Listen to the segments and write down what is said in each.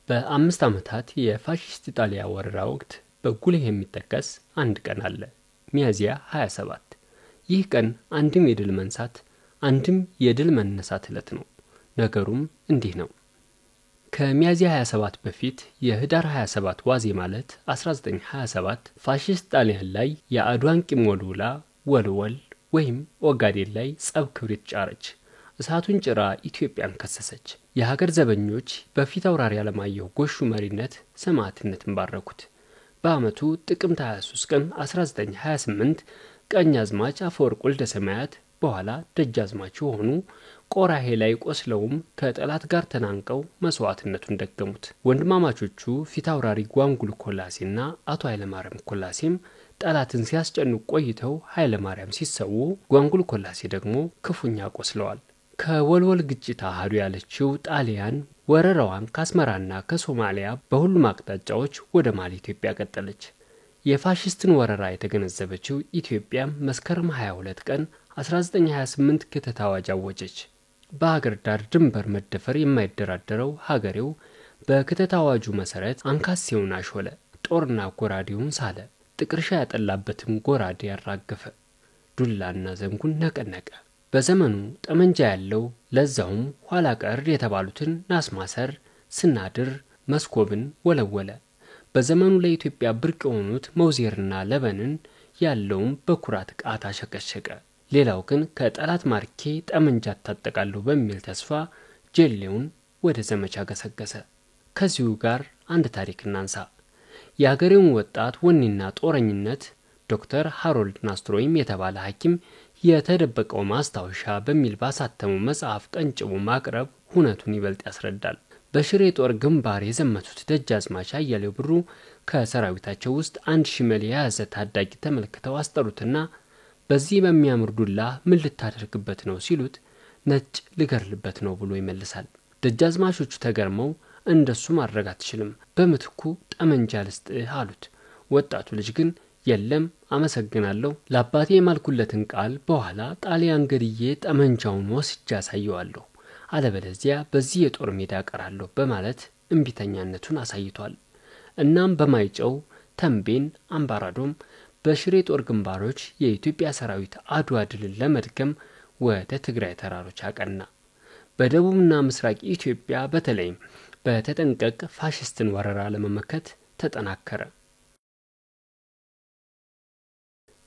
በአምስት ዓመታት የፋሺስት ኢጣሊያ ወረራ ወቅት በጉልህ የሚጠቀስ አንድ ቀን አለ፣ ሚያዝያ 27። ይህ ቀን አንድም የድል መንሳት አንድም የድል መነሳት ዕለት ነው። ነገሩም እንዲህ ነው። ከሚያዝያ 27 በፊት የህዳር 27 ዋዜ ማለት 1927 ፋሺስት ጣሊያን ላይ የአድዋን ቂም ወልውላ ወልወል ወይም ኦጋዴን ላይ ጸብ ክብሪት ጫረች። እሳቱን ጭራ ኢትዮጵያን ከሰሰች። የሀገር ዘበኞች በፊት አውራሪ አለማየሁ ጎሹ መሪነት ሰማዕትነትን ባረኩት። በአመቱ ጥቅምት 23 ቀን 1928 ቀኛዝማች አፈወርቅ ወልደ ሰማያት በኋላ ደጃዝማች የሆኑ ቆራሄ ላይ ቆስለውም ከጠላት ጋር ተናንቀው መስዋዕትነቱን ደገሙት። ወንድማማቾቹ ፊት አውራሪ ጓንጉል ኮላሴና አቶ ኃይለማርያም ኮላሴም ጠላትን ሲያስጨንቁ ቆይተው ኃይለማርያም ሲሰዉ፣ ጓንጉል ኮላሴ ደግሞ ክፉኛ ቆስለዋል። ከወልወል ግጭት አሃዱ ያለችው ጣሊያን ወረራዋን ከአስመራና ከሶማሊያ በሁሉም አቅጣጫዎች ወደ ማሊ ኢትዮጵያ ቀጠለች። የፋሺስትን ወረራ የተገነዘበችው ኢትዮጵያ መስከረም 22 ቀን 1928 ክተት አዋጅ አወጀች። በሀገር ዳር ድንበር መደፈር የማይደራደረው ሀገሬው በክተት አዋጁ መሰረት አንካሴውን አሾለ፣ ጦርና ጎራዴውን ሳለ፣ ጥቅርሻ ያጠላበትን ጎራዴ ያራገፈ፣ ዱላና ዘንጉን ነቀነቀ። በዘመኑ ጠመንጃ ያለው ለዛውም ኋላ ቀር የተባሉትን ናስ ማሰር፣ ስናድር፣ መስኮብን ወለወለ። በዘመኑ ለኢትዮጵያ ብርቅ የሆኑት መውዜርና ለበንን ያለውም በኩራት ቃታ ሸቀሸቀ። ሌላው ግን ከጠላት ማርኬ ጠመንጃ ታጠቃለሁ በሚል ተስፋ ጀሌውን ወደ ዘመቻ ገሰገሰ። ከዚሁ ጋር አንድ ታሪክ እናንሳ። የሀገሬውን ወጣት ወኔና ጦረኝነት ዶክተር ሃሮልድ ናስትሮይም የተባለ ሐኪም የተደበቀው ማስታወሻ በሚል ባሳተመው መጽሐፍ ቀንጭቦ ማቅረብ ሁነቱን ይበልጥ ያስረዳል። በሽሬ ጦር ግንባር የዘመቱት ደጃዝማች አያሌው ብሩ ከሰራዊታቸው ውስጥ 1000 ሽመል የያዘ ታዳጊ ተመልክተው አስጠሩትና በዚህ በሚያምር ዱላ ምን ልታደርግበት ነው ሲሉት ነጭ ልገርልበት ነው ብሎ ይመልሳል። ደጃዝማቾቹ ተገርመው እንደሱ ማድረግ አትችልም፣ በምትኩ ጠመንጃ ልስጥህ አሉት። ወጣቱ ልጅ ግን የለም አመሰግናለሁ፣ ለአባቴ የማልኩለትን ቃል በኋላ ጣሊያን ገድዬ ጠመንጃውን ወስጄ አሳየዋለሁ፣ አለበለዚያ በዚህ የጦር ሜዳ ቀራለሁ በማለት እምቢተኛነቱን አሳይቷል። እናም በማይጨው፣ ተንቤን፣ አምባራዶም በሽሬ ጦር ግንባሮች የኢትዮጵያ ሰራዊት አድዋ ድልን ለመድገም ወደ ትግራይ ተራሮች አቀና። በደቡብና ምስራቅ ኢትዮጵያ በተለይም በተጠንቀቅ ፋሺስትን ወረራ ለመመከት ተጠናከረ።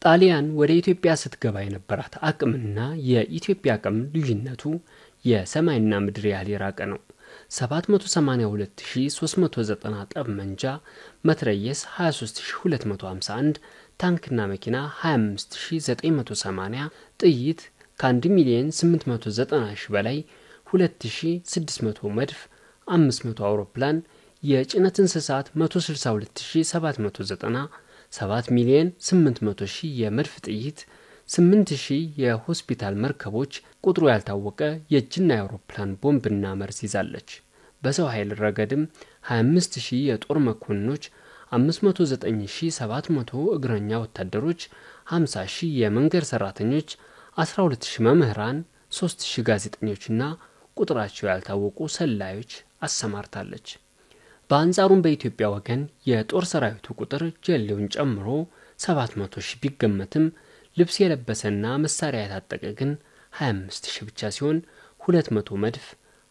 ጣሊያን ወደ ኢትዮጵያ ስትገባ የነበራት አቅምና የኢትዮጵያ አቅም ልዩነቱ የሰማይና ምድር ያህል የራቀ ነው። 782390 ጠመንጃ፣ መትረየስ 23251፣ ታንክና መኪና 25980፣ ጥይት ከ1,890,000 በላይ፣ 2600 መድፍ፣ 500 አውሮፕላን፣ የጭነት እንስሳት 162790፣ 7,800,000 የመድፍ ጥይት፣ 8,000 የሆስፒታል መርከቦች፣ ቁጥሩ ያልታወቀ የእጅና የአውሮፕላን ቦምብና መርዝ ይዛለች። በሰው ኃይል ረገድም 25,000 የጦር መኮንኖች፣ 509,700 እግረኛ ወታደሮች፣ 50,000 የመንገድ ሰራተኞች፣ 12,000 መምህራን፣ 3,000 ጋዜጠኞችና ቁጥራቸው ያልታወቁ ሰላዮች አሰማርታለች። በአንጻሩም በኢትዮጵያ ወገን የጦር ሰራዊቱ ቁጥር ጀሌውን ጨምሮ 700,000 ቢገመትም ልብስ የለበሰና መሳሪያ የታጠቀ ግን 25,000 ብቻ ሲሆን 200 መድፍ፣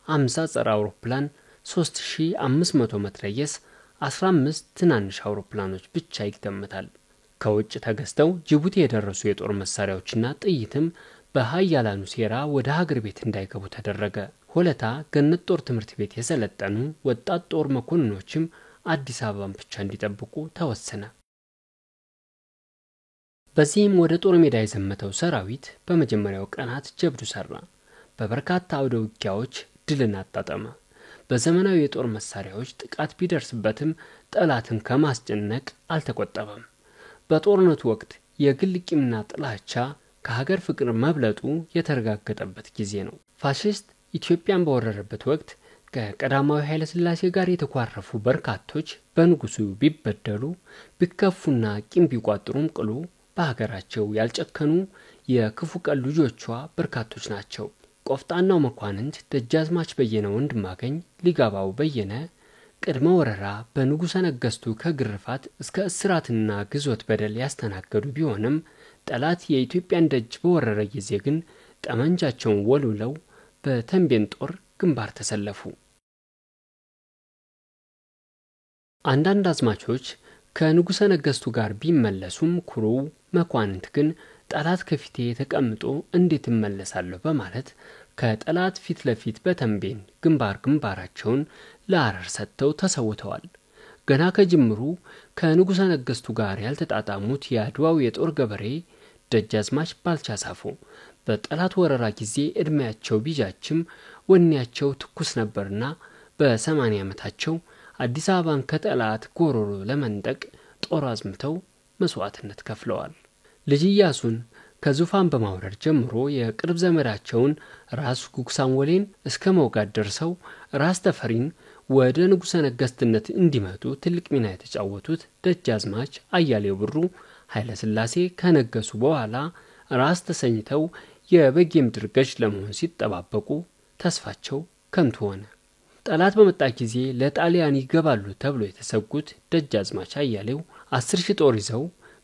50 ጸረ አውሮፕላን፣ 3500 መትረየስ፣ 15 ትናንሽ አውሮፕላኖች ብቻ ይገመታል። ከውጭ ተገዝተው ጅቡቲ የደረሱ የጦር መሳሪያዎችና ጥይትም በኃያላኑ ሴራ ወደ ሀገር ቤት እንዳይገቡ ተደረገ። ሆለታ ገነት ጦር ትምህርት ቤት የሰለጠኑ ወጣት ጦር መኮንኖችም አዲስ አበባን ብቻ እንዲጠብቁ ተወሰነ። በዚህም ወደ ጦር ሜዳ የዘመተው ሰራዊት በመጀመሪያው ቀናት ጀብዱ ሰራ። በበርካታ አውደ ውጊያዎች ድልን አጣጣመ። በዘመናዊ የጦር መሳሪያዎች ጥቃት ቢደርስበትም ጠላትን ከማስጨነቅ አልተቆጠበም። በጦርነቱ ወቅት የግል ቂምና ጥላቻ ከሀገር ፍቅር መብለጡ የተረጋገጠበት ጊዜ ነው። ፋሺስት ኢትዮጵያን በወረረበት ወቅት ከቀዳማዊ ኃይለ ሥላሴ ጋር የተኳረፉ በርካቶች በንጉሱ ቢበደሉ ቢከፉና ቂም ቢቋጥሩም ቅሉ በሀገራቸው ያልጨከኑ የክፉ ቀን ልጆቿ በርካቶች ናቸው። ቆፍጣናው መኳንንት ደጃዝማች በየነ ወንድማገኝ ሊጋባው በየነ ቅድመ ወረራ በንጉሠ ነገሥቱ ከግርፋት እስከ እስራትና ግዞት በደል ያስተናገዱ ቢሆንም ጠላት የኢትዮጵያን ደጅ በወረረ ጊዜ ግን ጠመንጃቸውን ወልውለው በተንቤን ጦር ግንባር ተሰለፉ። አንዳንድ አዝማቾች ከንጉሠ ነገሥቱ ጋር ቢመለሱም ኩሩ መኳንንት ግን ጠላት ከፊቴ ተቀምጦ እንዴት እመለሳለሁ በማለት ከጠላት ፊት ለፊት በተንቤን ግንባራቸውን ለአረር ሰጥተው ተሰውተዋል። ገና ከጅምሩ ከንጉሠ ነገሥቱ ጋር ያልተጣጣሙት የአድዋው የጦር ገበሬ ደጃዝማች ባልቻ ሳፎ በጠላት ወረራ ጊዜ ዕድሜያቸው ቢጃችም ወኔያቸው ትኩስ ነበርና በ80 ዓመታቸው አዲስ አበባን ከጠላት ጎሮሮ ለመንጠቅ ጦር አዝምተው መስዋዕትነት ከፍለዋል። ልጅ ኢያሱን ከዙፋን በማውረድ ጀምሮ የቅርብ ዘመዳቸውን ራስ ጉግሳን ወሌን እስከ መውጋት ደርሰው ራስ ተፈሪን ወደ ንጉሠ ነገሥትነት እንዲመጡ ትልቅ ሚና የተጫወቱት ደጃዝማች አያሌው ብሩ ኃይለ ሥላሴ ከነገሱ በኋላ ራስ ተሰኝተው የበጌምድር ገዥ ለመሆን ሲጠባበቁ ተስፋቸው ከንቱ ሆነ። ጠላት በመጣ ጊዜ ለጣሊያን ይገባሉ ተብሎ የተሰጉት ደጃዝማች አያሌው 10,000 ጦር ይዘው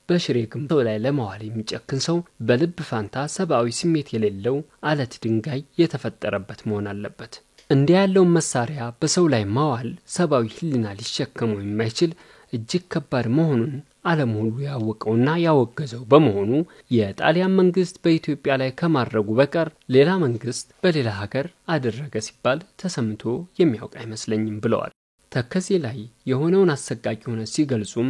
በሽሬ ግንብ ላይ ለማዋል የሚጨክን ሰው በልብ ፋንታ ሰብአዊ ስሜት የሌለው አለት ድንጋይ የተፈጠረበት መሆን አለበት። እንዲህ ያለውን መሳሪያ በሰው ላይ ማዋል ሰብአዊ ሕሊና ሊሸከመው የማይችል እጅግ ከባድ መሆኑን ዓለም ሁሉ ያወቀውና ያወገዘው በመሆኑ የጣሊያን መንግስት በኢትዮጵያ ላይ ከማድረጉ በቀር ሌላ መንግስት በሌላ ሀገር አደረገ ሲባል ተሰምቶ የሚያውቅ አይመስለኝም ብለዋል። ተከዜ ላይ የሆነውን አሰቃቂ ሆነ ሲገልጹም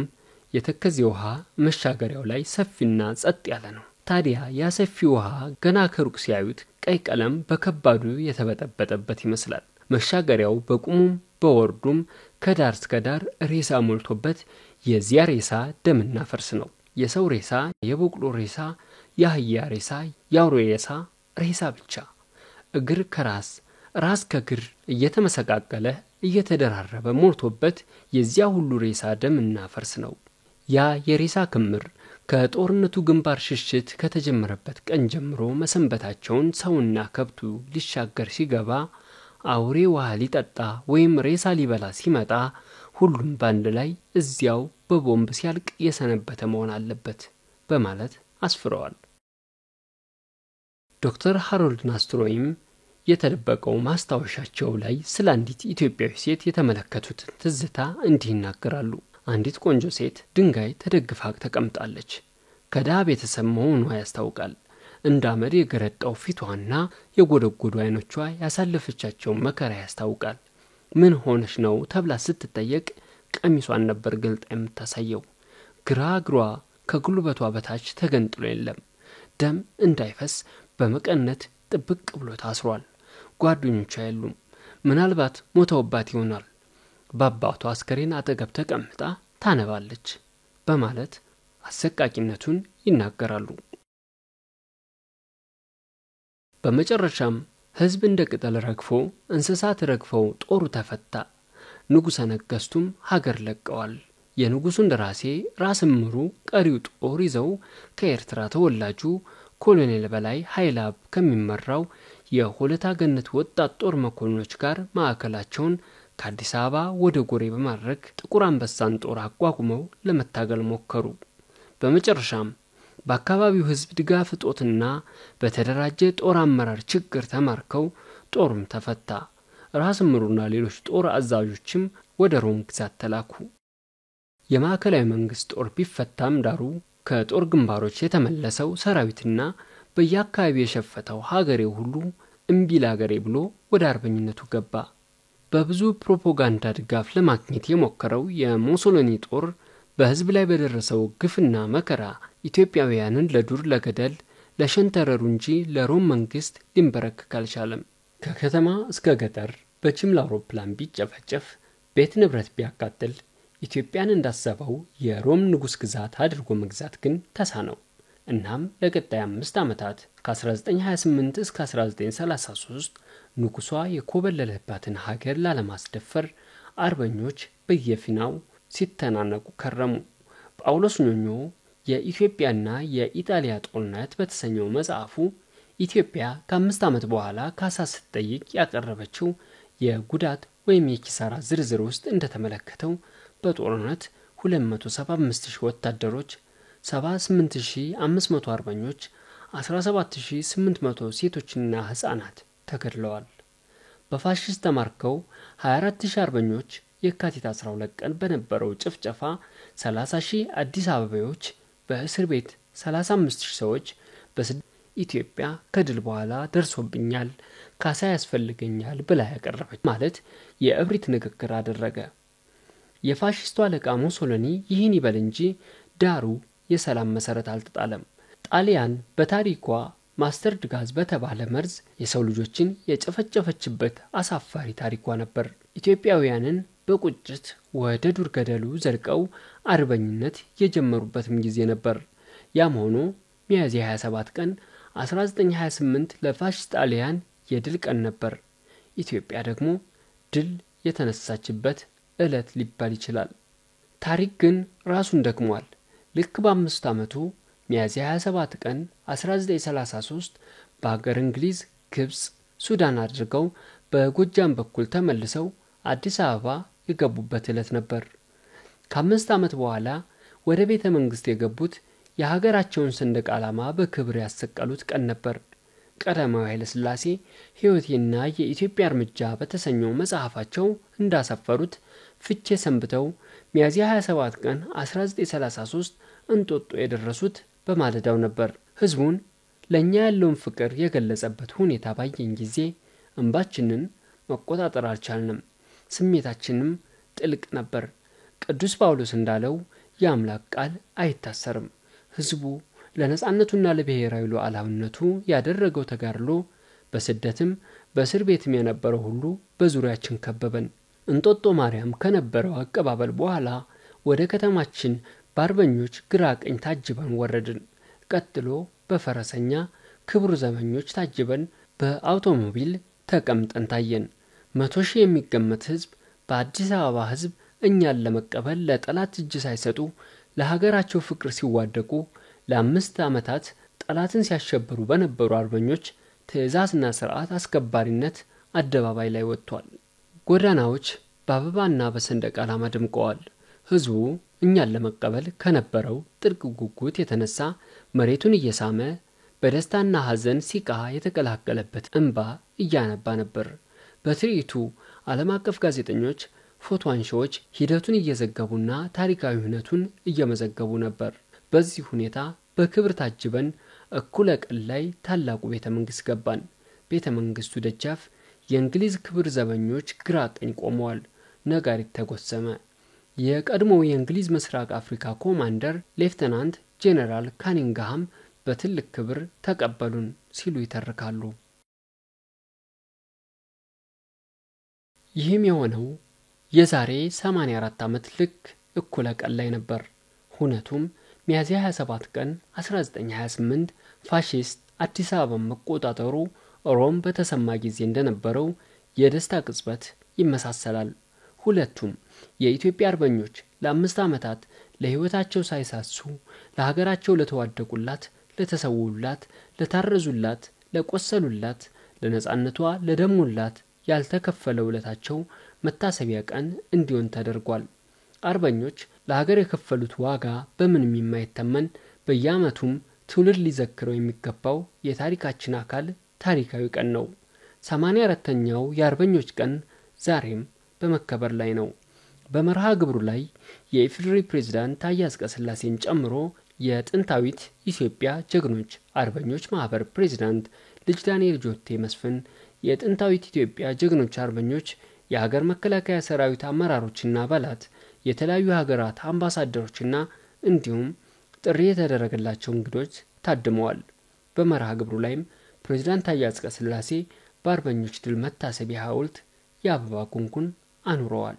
የተከዜ ውሃ መሻገሪያው ላይ ሰፊና ጸጥ ያለ ነው። ታዲያ ያ ሰፊ ውሃ ገና ከሩቅ ሲያዩት ቀይ ቀለም በከባዱ የተበጠበጠበት ይመስላል። መሻገሪያው በቁሙም በወርዱም ከዳር እስከ ዳር ሬሳ ሞልቶበት የዚያ ሬሳ ደምና ፈርስ ነው። የሰው ሬሳ፣ የበቅሎ ሬሳ፣ የአህያ ሬሳ፣ የአውሬ ሬሳ ብቻ። እግር ከራስ ራስ ከእግር እየተመሰቃቀለ እየተደራረበ ሞልቶበት የዚያ ሁሉ ሬሳ ደምና ፈርስ ነው። ያ የሬሳ ክምር ከጦርነቱ ግንባር ሽሽት ከተጀመረበት ቀን ጀምሮ መሰንበታቸውን ሰውና ከብቱ ሊሻገር ሲገባ አውሬ ውሃ ሊጠጣ ወይም ሬሳ ሊበላ ሲመጣ ሁሉም ባንድ ላይ እዚያው በቦምብ ሲያልቅ የሰነበተ መሆን አለበት በማለት አስፍረዋል። ዶክተር ሃሮልድ ናስትሮይም የተደበቀው ማስታወሻቸው ላይ ስለ አንዲት ኢትዮጵያዊ ሴት የተመለከቱትን ትዝታ እንዲህ ይናገራሉ። አንዲት ቆንጆ ሴት ድንጋይ ተደግፋ ተቀምጣለች። ከድሃ ቤተሰብ መሆኗ ያስታውቃል። እንደ አመድ የገረጣው ፊቷና የጎደጎዱ አይኖቿ ያሳለፈቻቸው መከራ ያስታውቃል። ምን ሆነሽ ነው ተብላ ስትጠየቅ ቀሚሷን ነበር ገልጣ የምታሳየው። ግራ እግሯ ከጉልበቷ በታች ተገንጥሎ የለም። ደም እንዳይፈስ በመቀነት ጥብቅ ብሎ ታስሯል። ጓደኞቿ የሉም። ምናልባት ሞተውባት ይሆናል። በአባቷ አስከሬን አጠገብ ተቀምጣ ታነባለች በማለት አሰቃቂነቱን ይናገራሉ። በመጨረሻም ሕዝብ እንደ ቅጠል ረግፎ እንስሳት ረግፈው ጦሩ ተፈታ። ንጉሠ ነገሥቱም ሀገር ለቀዋል። የንጉሡ እንደራሴ ራስ እምሩ ቀሪው ጦር ይዘው ከኤርትራ ተወላጁ ኮሎኔል በላይ ኃይላብ ከሚመራው የሆለታ ገነት ወጣት ጦር መኮንኖች ጋር ማዕከላቸውን ከአዲስ አበባ ወደ ጎሬ በማድረግ ጥቁር አንበሳን ጦር አቋቁመው ለመታገል ሞከሩ። በመጨረሻም በአካባቢው ሕዝብ ድጋፍ እጦትና በተደራጀ ጦር አመራር ችግር ተማርከው ጦሩም ተፈታ። ራስ እምሩና ሌሎች ጦር አዛዦችም ወደ ሮም ግዛት ተላኩ። የማዕከላዊ መንግስት ጦር ቢፈታም ዳሩ ከጦር ግንባሮች የተመለሰው ሰራዊትና በየአካባቢው የሸፈተው ሀገሬው ሁሉ እምቢ ለሀገሬ ብሎ ወደ አርበኝነቱ ገባ። በብዙ ፕሮፓጋንዳ ድጋፍ ለማግኘት የሞከረው የሙሶሊኒ ጦር በሕዝብ ላይ በደረሰው ግፍና መከራ ኢትዮጵያውያንን ለዱር ለገደል ለሸንተረሩ እንጂ ለሮም መንግስት ሊንበረከክ አልቻለም። ከከተማ እስከ ገጠር በጅምላ አውሮፕላን ቢጨፈጨፍ ቤት ንብረት ቢያቃጥል ኢትዮጵያን እንዳሰበው የሮም ንጉስ ግዛት አድርጎ መግዛት ግን ተሳነው። እናም ለቀጣይ 5 ዓመታት ከ1928 እስከ 1933 ንጉሷ የኮበለለባትን ሀገር ላለማስደፈር አርበኞች በየፊናው ሲተናነቁ ከረሙ። ጳውሎስ ኞኞ የኢትዮጵያና የኢጣሊያ ጦርነት በተሰኘው መጽሐፉ ኢትዮጵያ ከ5 ዓመት በኋላ ካሳ ስትጠይቅ ያቀረበችው የጉዳት ወይም የኪሳራ ዝርዝር ውስጥ እንደተመለከተው በጦርነት 275000 ወታደሮች፣ 78500 አርበኞች፣ 17800 ሴቶችና ህፃናት ተገድለዋል። በፋሺስት ተማርከው 24000 አርበኞች የካቲት 12 ቀን በነበረው ጭፍጨፋ 30000 አዲስ አበባዎች በእስር ቤት 35000 ሰዎች ኢትዮጵያ ከድል በኋላ ደርሶብኛል ካሳ ያስፈልገኛል ብላ ያቀረበች ማለት የእብሪት ንግግር አደረገ። የፋሺስቱ አለቃ ሙሶሊኒ ይህን ይበል እንጂ ዳሩ የሰላም መሰረት አልተጣለም። ጣሊያን በታሪኳ ማስተርድ ጋዝ በተባለ መርዝ የሰው ልጆችን የጨፈጨፈችበት አሳፋሪ ታሪኳ ነበር። ኢትዮጵያውያንን በቁጭት ወደ ዱር ገደሉ ዘልቀው አርበኝነት የጀመሩበትም ጊዜ ነበር። ያም ሆኖ ሚያዝያ 27 ቀን 1928 ለፋሺስት ጣሊያን የድል ቀን ነበር። ኢትዮጵያ ደግሞ ድል የተነሳችበት ዕለት ሊባል ይችላል። ታሪክ ግን ራሱን ደግሟል። ልክ በ5 ዓመቱ ሚያዝያ 27 ቀን 1933 በአገር እንግሊዝ፣ ግብጽ፣ ሱዳን አድርገው በጎጃም በኩል ተመልሰው አዲስ አበባ የገቡበት ዕለት ነበር። ከ5 ዓመት በኋላ ወደ ቤተ መንግስት የገቡት የሀገራቸውን ሰንደቅ ዓላማ በክብር ያሰቀሉት ቀን ነበር። ቀዳማዊ ኃይለ ሥላሴ ሕይወቴና የኢትዮጵያ እርምጃ በተሰኘው መጽሐፋቸው እንዳሰፈሩት ፍቼ ሰንብተው ሚያዝያ 27 ቀን 1933 እንጦጦ የደረሱት በማለዳው ነበር። ህዝቡን ለኛ ያለውን ፍቅር የገለጸበት ሁኔታ ባየን ጊዜ እንባችንን መቆጣጠር አልቻልንም። ስሜታችንም ጥልቅ ነበር። ቅዱስ ጳውሎስ እንዳለው የአምላክ ቃል አይታሰርም። ህዝቡ ለነጻነቱና ለብሔራዊ ሉዓላዊነቱ ያደረገው ተጋድሎ በስደትም በእስር ቤትም የነበረው ሁሉ በዙሪያችን ከበበን። እንጦጦ ማርያም ከነበረው አቀባበል በኋላ ወደ ከተማችን በአርበኞች ግራ ቀኝ ታጅበን ወረድን። ቀጥሎ በፈረሰኛ ክቡር ዘበኞች ታጅበን በአውቶሞቢል ተቀምጠን ታየን። 100,000 የሚገመት ህዝብ በአዲስ አበባ ህዝብ እኛን ለመቀበል ለጠላት እጅ ሳይሰጡ ለሀገራቸው ፍቅር ሲዋደቁ ለ5 ዓመታት ጠላትን ሲያሸብሩ በነበሩ አርበኞች ትዕዛዝና ሥርዓት አስከባሪነት አደባባይ ላይ ወጥቷል። ጎዳናዎች በአበባና በሰንደቅ ዓላማ ደምቀዋል። ህዝቡ እኛን ለመቀበል ከነበረው ጥልቅ ጉጉት የተነሳ መሬቱን እየሳመ በደስታና ሐዘን ሲቃ የተቀላቀለበት እንባ እያነባ ነበር። በትርኢቱ ዓለም አቀፍ ጋዜጠኞች፣ ፎቶ አንሺዎች ሂደቱን እየዘገቡና ታሪካዊ ሁነቱን እየመዘገቡ ነበር። በዚህ ሁኔታ በክብር ታጅበን እኩለ ቀን ላይ ታላቁ ቤተ መንግስት ገባን። ቤተ መንግስቱ ደጃፍ የእንግሊዝ ክብር ዘበኞች ግራ ቀኝ ቆመዋል። ነጋሪት ተጎሰመ። የቀድሞው የእንግሊዝ ምስራቅ አፍሪካ ኮማንደር ሌፍተናንት ጄኔራል ካኒንግሃም በትልቅ ክብር ተቀበሉን ሲሉ ይተርካሉ። ይህም የሆነው የዛሬ 84 ዓመት ልክ እኩለ ቀን ላይ ነበር። ሁነቱም ሚያዝያ 27 ቀን 1928 ፋሺስት አዲስ አበባን መቆጣጠሩ ሮም በተሰማ ጊዜ እንደነበረው የደስታ ቅጽበት ይመሳሰላል። ሁለቱም የኢትዮጵያ አርበኞች ለ5 ዓመታት ለህይወታቸው ሳይሳሱ ለሀገራቸው ለተዋደቁላት፣ ለተሰውላት፣ ለታረዙላት፣ ለቆሰሉላት፣ ለነጻነቷ ለደሙላት ያልተከፈለ ውለታቸው መታሰቢያ ቀን እንዲሆን ተደርጓል። አርበኞች ለሀገር የከፈሉት ዋጋ በምንም የማይተመን በየዓመቱም ትውልድ ሊዘክረው የሚገባው የታሪካችን አካል ታሪካዊ ቀን ነው። 84ኛው የአርበኞች ቀን ዛሬም በመከበር ላይ ነው። በመርሃ ግብሩ ላይ የኢፌዴሪ ፕሬዝዳንት ታዬ አጽቀሥላሴን ጨምሮ የጥንታዊት ኢትዮጵያ ጀግኖች አርበኞች ማህበር ፕሬዝዳንት ልጅ ዳንኤል ጆቴ መስፍን፣ የጥንታዊት ኢትዮጵያ ጀግኖች አርበኞች የሀገር መከላከያ ሰራዊት አመራሮችና አባላት፣ የተለያዩ ሀገራት አምባሳደሮችና እንዲሁም ጥሪ የተደረገላቸው እንግዶች ታድመዋል። በመርሃ ግብሩ ላይም ፕሬዝዳንት ታዬ አጽቀሥላሴ በአርበኞች ድል መታሰቢያ ሐውልት የአበባ ጉንጉን አኑረዋል።